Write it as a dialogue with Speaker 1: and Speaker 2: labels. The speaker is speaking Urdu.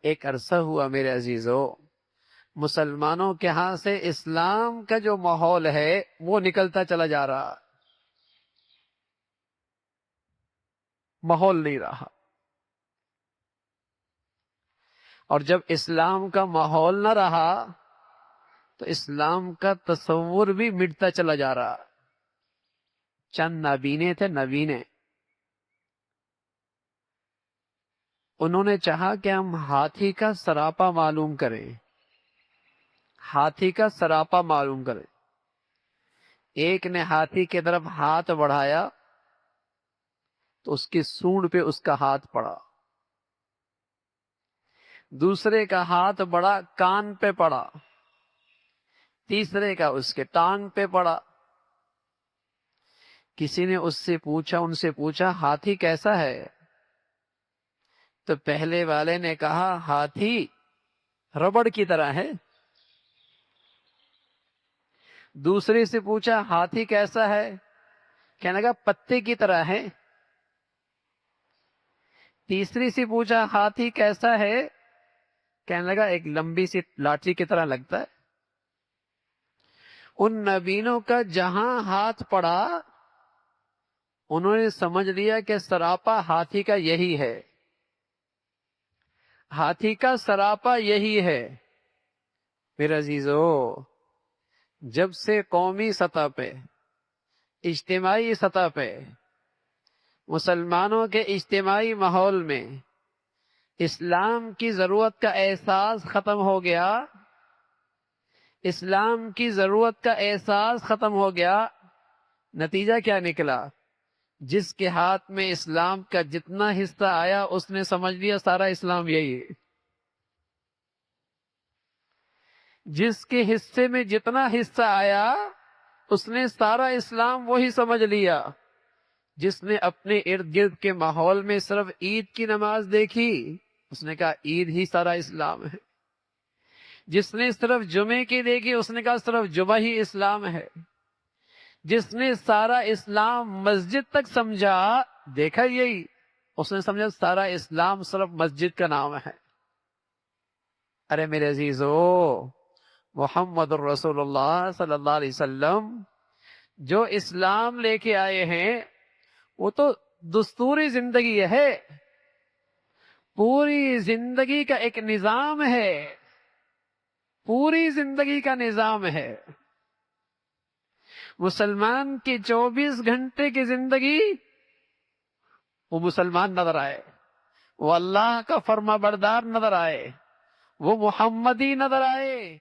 Speaker 1: ایک عرصہ ہوا میرے عزیزو، مسلمانوں کے ہاں سے اسلام کا جو ماحول ہے وہ نکلتا چلا جا رہا، ماحول نہیں رہا۔ اور جب اسلام کا ماحول نہ رہا تو اسلام کا تصور بھی مٹتا چلا جا رہا۔ چند نابینے تھے، نبینے، انہوں نے چاہا کہ ہم ہاتھی کا سراپا معلوم کریں، ہاتھی کا سراپا معلوم کریں۔ ایک نے ہاتھی کی طرف ہاتھ بڑھایا تو اس کی سونڈ پہ اس کا ہاتھ پڑا، دوسرے کا ہاتھ بڑا کان پہ پڑا، تیسرے کا اس کے ٹانگ پہ پڑا۔ کسی نے ان سے پوچھا ہاتھی کیسا ہے؟ تو پہلے والے نے کہا ہاتھی ربڑ کی طرح ہے۔ دوسرے سے پوچھا ہاتھی کیسا ہے؟ کہنے لگا پتے کی طرح ہے۔ تیسری سے پوچھا ہاتھی کیسا ہے؟ کہنے لگا ایک لمبی سی لاٹھی کی طرح لگتا ہے۔ ان نبینوں کا جہاں ہاتھ پڑا انہوں نے سمجھ لیا کہ سراپا ہاتھی کا یہی ہے، ہاتھی کا سراپا یہی ہے۔ میرے عزیزو، جب سے قومی سطح پہ، اجتماعی سطح پہ، مسلمانوں کے اجتماعی ماحول میں اسلام کی ضرورت کا احساس ختم ہو گیا، اسلام کی ضرورت کا احساس ختم ہو گیا، نتیجہ کیا نکلا؟ جس کے ہاتھ میں اسلام کا جتنا حصہ آیا اس نے سمجھ لیا سارا اسلام یہی ہے۔ جس کے حصے میں جتنا حصہ آیا اس نے سارا اسلام وہی سمجھ لیا۔ جس نے اپنے ارد گرد کے ماحول میں صرف عید کی نماز دیکھی اس نے کہا عید ہی سارا اسلام ہے۔ جس نے صرف جمعے کی دیکھی اس نے کہا صرف جمعہ ہی اسلام ہے۔ جس نے سارا اسلام مسجد تک سمجھا، دیکھا یہی، اس نے سمجھا سارا اسلام صرف مسجد کا نام ہے۔ ارے میرے عزیزو، محمد الرسول اللہ صلی اللہ علیہ وسلم جو اسلام لے کے آئے ہیں وہ تو دستوری زندگی ہے، پوری زندگی کا ایک نظام ہے، پوری زندگی کا نظام ہے۔ مسلمان کی 24 گھنٹے کی زندگی وہ مسلمان نظر آئے، وہ اللہ کا فرما بردار نظر آئے، وہ محمدی نظر آئے،